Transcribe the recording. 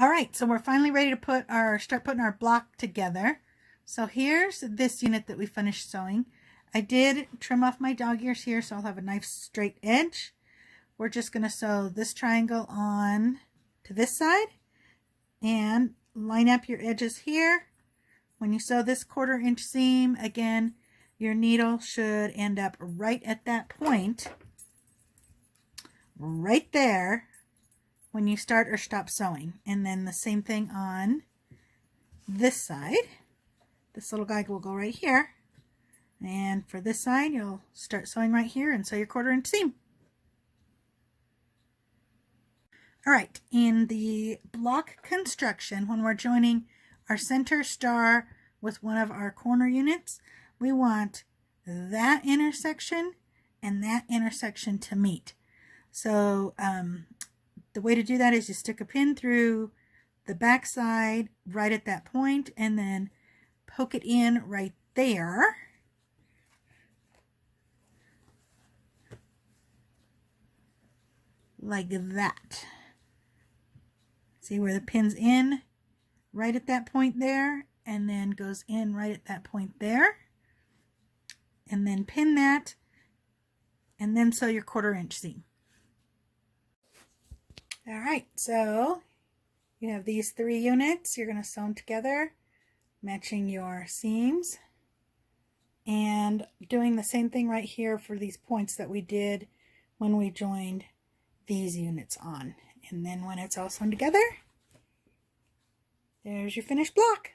All right, so we're finally ready to start putting our block together. So here's this unit that we finished sewing. I did trim off my dog ears here, so I'll have a nice straight edge. We're just going to sew this triangle on to this side and line up your edges here. When you sew this 1/4 inch seam, again, your needle should end up right at that point, right there, when you start or stop sewing. And then the same thing on this side. This little guy will go right here. And for this side, you'll start sewing right here and sew your 1/4 inch seam. All right, in the block construction, when we're joining our center star with one of our corner units, we want that intersection and that intersection to meet. So the way to do that is you stick a pin through the back side right at that point and then poke it in right there. Like that. See where the pin's in right at that point there, and then goes in right at that point there. And then pin that, and then sew your 1/4 inch seam. All right, so you have these 3 units. You're going to sew them together, matching your seams, and doing the same thing right here for these points that we did when we joined these units on. And then when it's all sewn together, there's your finished block.